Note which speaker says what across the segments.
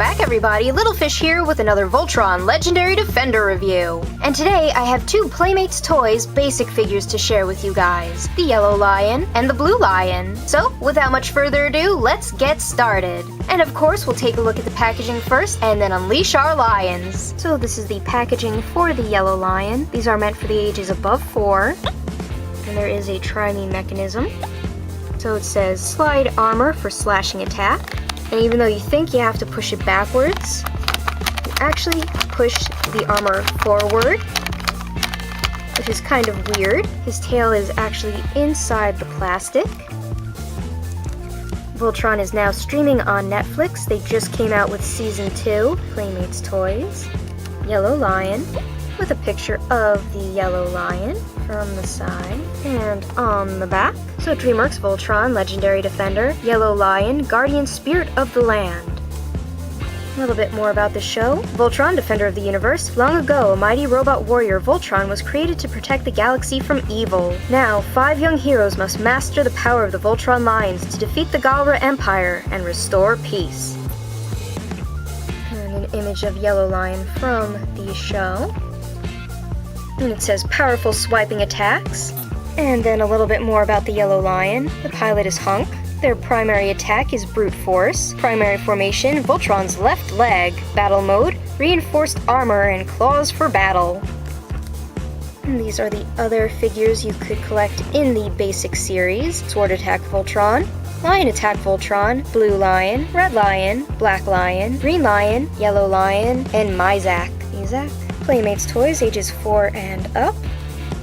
Speaker 1: back, everybody. Little Fish here with another Voltron Legendary Defender review. And today I have two Playmates Toys basic figures to share with you guys, the yellow lion and the blue lion. So, without much further ado, let's get started. And of course, we'll take a look at the packaging first and then unleash our lions. So this is the packaging for the yellow lion. These are meant for the ages above 4. And there is a try-me mechanism. So it says slide armor for slashing attack. And even though you think you have to push it backwards, you actually push the armor forward, which is kind of weird. His tail is actually inside the plastic. Voltron is now streaming on Netflix. They just came out with Season 2, Playmates Toys. Yellow lion, with a picture of the yellow lion from the side and on the back. So DreamWorks Voltron, Legendary Defender, Yellow Lion, Guardian Spirit of the Land. A little bit more about the show. Voltron, Defender of the Universe. Long ago, a mighty robot warrior, Voltron, was created to protect the galaxy from evil. Now, 5 young heroes must master the power of the Voltron Lions to defeat the Galra Empire and restore peace. And an image of Yellow Lion from the show. And it says powerful swiping attacks. And then a little bit more about the yellow lion. The pilot is Hunk. Their primary attack is brute force. Primary formation, Voltron's left leg. Battle mode, reinforced armor and claws for battle. And these are the other figures you could collect in the basic series. Sword Attack Voltron, Lion Attack Voltron, Blue Lion, Red Lion, Black Lion, Green Lion, Yellow Lion, and Mizak. Playmates Toys, ages 4 and up.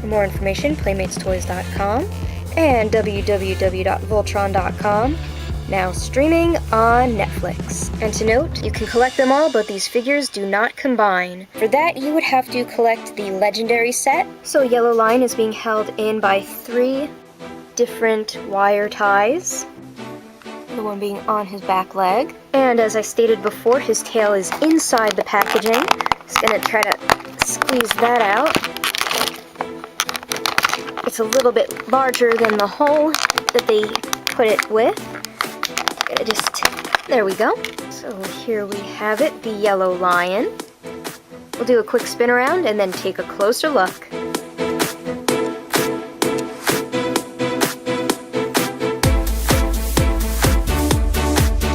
Speaker 1: For more information, playmatestoys.com and www.voltron.com. Now streaming on Netflix. And to note, you can collect them all, but these figures do not combine. For that, you would have to collect the Legendary set. So Yellow Lion is being held in by 3 different wire ties. The one being on his back leg. And as I stated before, his tail is inside the packaging. Just gonna try to squeeze that out. It's a little bit larger than the hole that they put it with. There we go. So here we have it, the yellow lion. We'll do a quick spin around and then take a closer look.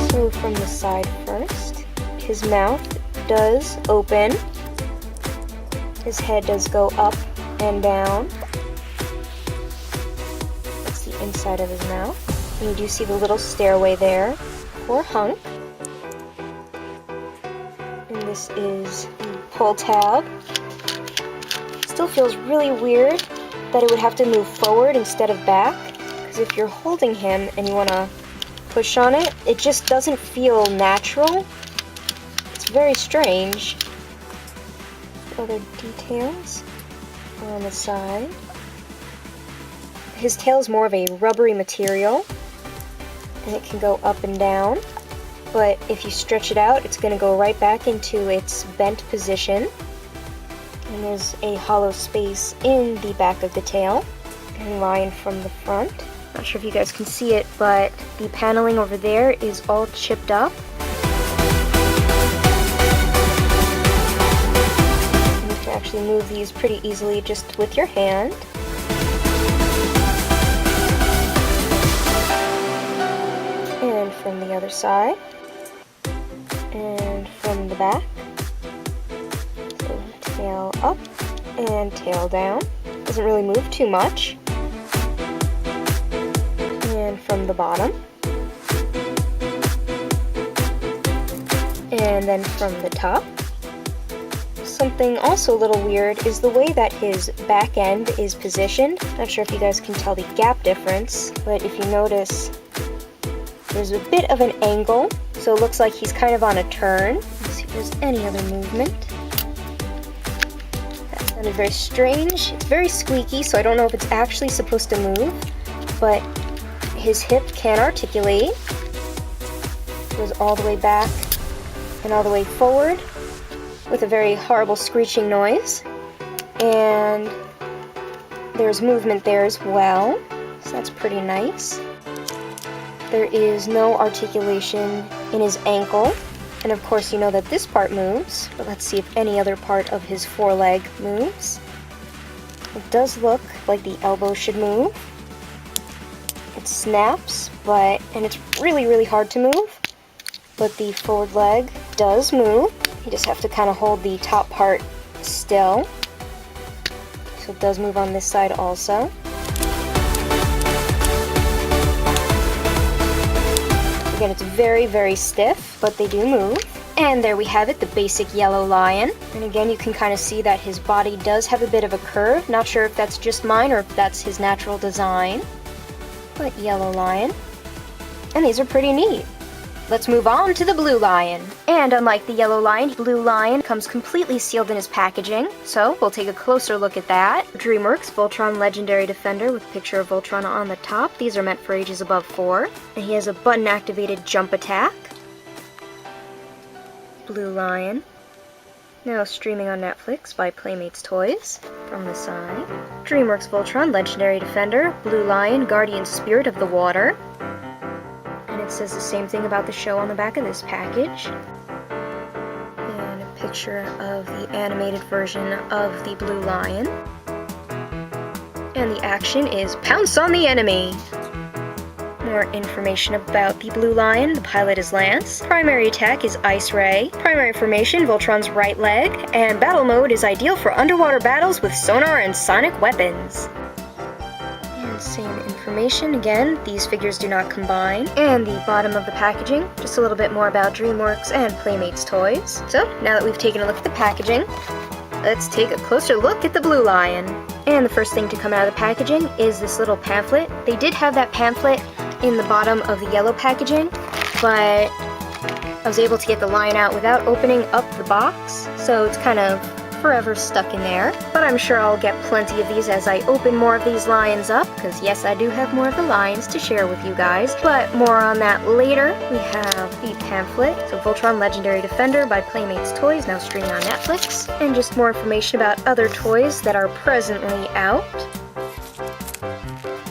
Speaker 1: So from the side first, his mouth does open. His head does go up and down. That's the inside of his mouth. And you do see the little stairway there for Hunk. And this is the pull tab. Still feels really weird that it would have to move forward instead of back. Because if you're holding him and you want to push on it, it just doesn't feel natural. It's very strange. Other details on the side. His tail is more of a rubbery material, and it can go up and down, but if you stretch it out, it's going to go right back into its bent position. And there's a hollow space in the back of the tail, and line from the front. Not sure if you guys can see it, but the paneling over there is all chipped up. Actually move these pretty easily just with your hand. And from the other side. And from the back. So tail up and tail down. Doesn't really move too much. And from the bottom. And then from the top. Something also a little weird is the way that his back end is positioned. Not sure if you guys can tell the gap difference, but if you notice, there's a bit of an angle, so it looks like he's kind of on a turn. Let's see if there's any other movement. That sounded very strange. It's very squeaky, so I don't know if it's actually supposed to move, but his hip can articulate. Goes all the way back and all the way forward, with a very horrible screeching noise. And there's movement there as well, so that's pretty nice. There is no articulation in his ankle, And of course you know that this part moves, but let's see if any other part of his foreleg moves. It does look like the elbow should move. It snaps, and it's really, really hard to move, but the forward leg does move. You just have to kind of hold the top part still. So it does move on this side also. Again, it's very, very stiff, but they do move. And there we have it, the basic yellow lion. And again, you can kind of see that his body does have a bit of a curve. Not sure if that's just mine or if that's his natural design. But yellow lion. And these are pretty neat. Let's move on to the blue lion. And unlike the yellow lion, blue lion comes completely sealed in his packaging. So we'll take a closer look at that. DreamWorks Voltron Legendary Defender with a picture of Voltron on the top. These are meant for ages above 4. And he has a button-activated jump attack. Blue lion. Now streaming on Netflix by Playmates Toys. From the side. DreamWorks Voltron Legendary Defender, Blue Lion, Guardian Spirit of the Water. And it says the same thing about the show on the back of this package. And a picture of the animated version of the Blue Lion. And the action is Pounce on the Enemy! More information about the Blue Lion. The pilot is Lance. Primary attack is Ice Ray. Primary formation, Voltron's right leg. And battle mode is ideal for underwater battles with sonar and sonic weapons. And same information again, these figures do not combine. And the bottom of the packaging, just a little bit more about DreamWorks and Playmates Toys. So, now that we've taken a look at the packaging, let's take a closer look at the Blue Lion. And the first thing to come out of the packaging is this little pamphlet. They did have that pamphlet in the bottom of the yellow packaging, but I was able to get the lion out without opening up the box, so it's kind of forever stuck in there. But I'm sure I'll get plenty of these as I open more of these lions up, because yes, I do have more of the lions to share with you guys, but more on that later. We have the pamphlet, so Voltron Legendary Defender by Playmates Toys, now streaming on Netflix, and just more information about other toys that are presently out.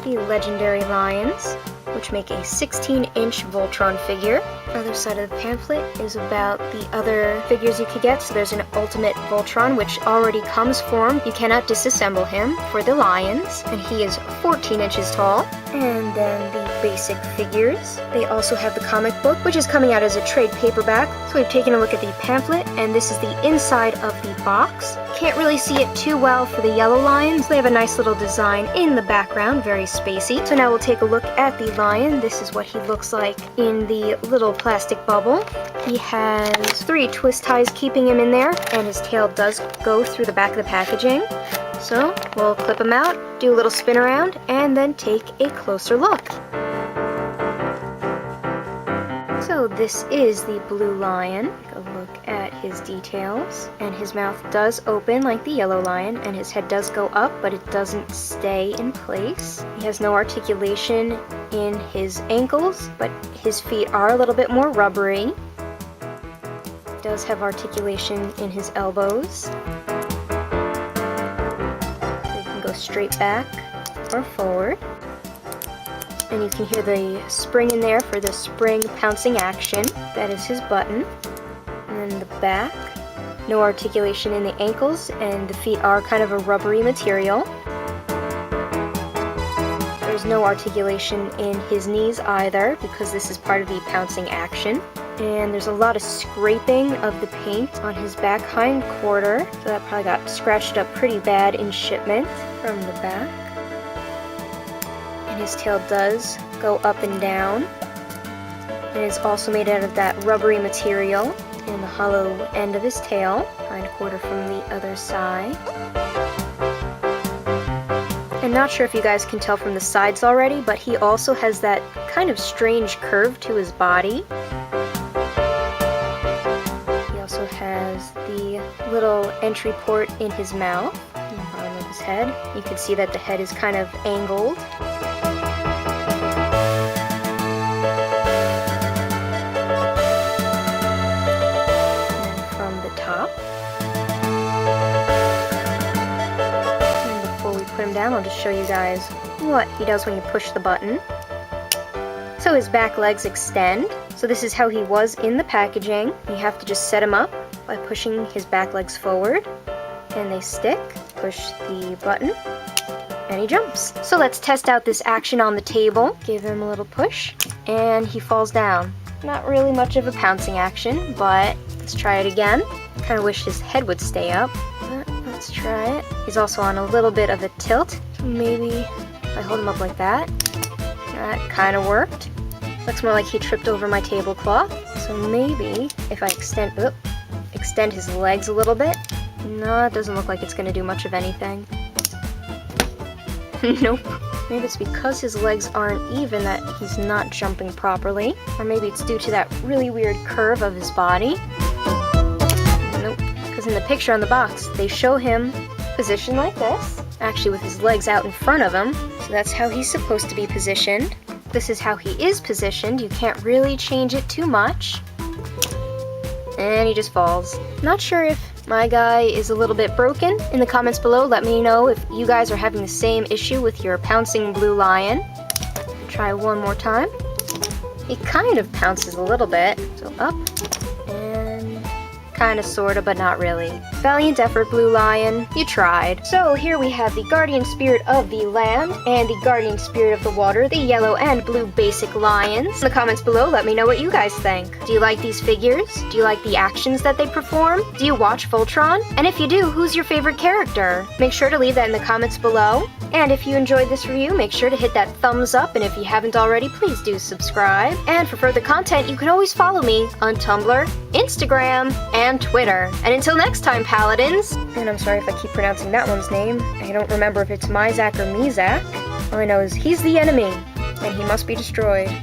Speaker 1: The Legendary Lions, which make a 16-inch Voltron figure. Other side of the pamphlet is about the other figures you could get. So there's an Ultimate Voltron, which already comes formed. You cannot disassemble him for the lions, and he is 14 inches tall. And then the basic figures. They also have the comic book, which is coming out as a trade paperback. So we've taken a look at the pamphlet, and this is the inside of the box. Can't really see it too well for the yellow lions. They have a nice little design in the background, very spacey. So now we'll take a look at the lion. This is what he looks like in the little plastic bubble. He has 3 twist ties keeping him in there, and his tail does go through the back of the packaging. So we'll clip him out, do a little spin around, and then take a closer look. So this is the Blue Lion. Take a look at his details. And his mouth does open like the yellow lion, and his head does go up, but it doesn't stay in place. He has no articulation in his ankles, but his feet are a little bit more rubbery. He does have articulation in his elbows. Go straight back or forward, and you can hear the spring in there for the spring pouncing action. That is his button. And then the back, no articulation in the ankles, and the feet are kind of a rubbery material. There's no articulation in his knees either, because this is part of the pouncing action. And there's a lot of scraping of the paint on his back hind quarter, so that probably got scratched up pretty bad in shipment. From the back. And his tail does go up and down. And it's also made out of that rubbery material in the hollow end of his tail, hind quarter from the other side. And not sure if you guys can tell from the sides already, but he also has that kind of strange curve to his body. He also has the little entry port in his mouth. His head. You can see that the head is kind of angled. And from the top. And before we put him down, I'll just show you guys what he does when you push the button. So his back legs extend, So this is how he was in the packaging. You have to just set him up by pushing his back legs forward, and they stick. Push the button, and he jumps. So let's test out this action on the table. Give him a little push, and he falls down. Not really much of a pouncing action, but let's try it again. Kind of wish his head would stay up, but let's try it. He's also on a little bit of a tilt. Maybe if I hold him up like that. That kind of worked. Looks more like he tripped over my tablecloth. So maybe if I extend his legs a little bit. No, it doesn't look like it's going to do much of anything. Nope. Maybe it's because his legs aren't even that he's not jumping properly. Or maybe it's due to that really weird curve of his body. Nope. Because in the picture on the box, they show him positioned like this. Actually with his legs out in front of him. So that's how he's supposed to be positioned. This is how he is positioned. You can't really change it too much. And he just falls. Not sure if my guy is a little bit broken. In the comments below, let me know if you guys are having the same issue with your pouncing blue lion. Try one more time. He kind of pounces a little bit. So up, and kind of, sorta, but not really. Valiant effort, Blue Lion. You tried. So here we have the guardian spirit of the land and the guardian spirit of the water, the yellow and blue basic lions. In the comments below, let me know what you guys think. Do you like these figures? Do you like the actions that they perform? Do you watch Voltron? And if you do, who's your favorite character? Make sure to leave that in the comments below. And if you enjoyed this review, make sure to hit that thumbs up, and if you haven't already, please do subscribe. And for further content, you can always follow me on Tumblr, Instagram, and Twitter. And until next time, Paladins, and I'm sorry if I keep pronouncing that one's name. I don't remember if it's Mizak or Mizak. All I know is he's the enemy, and he must be destroyed.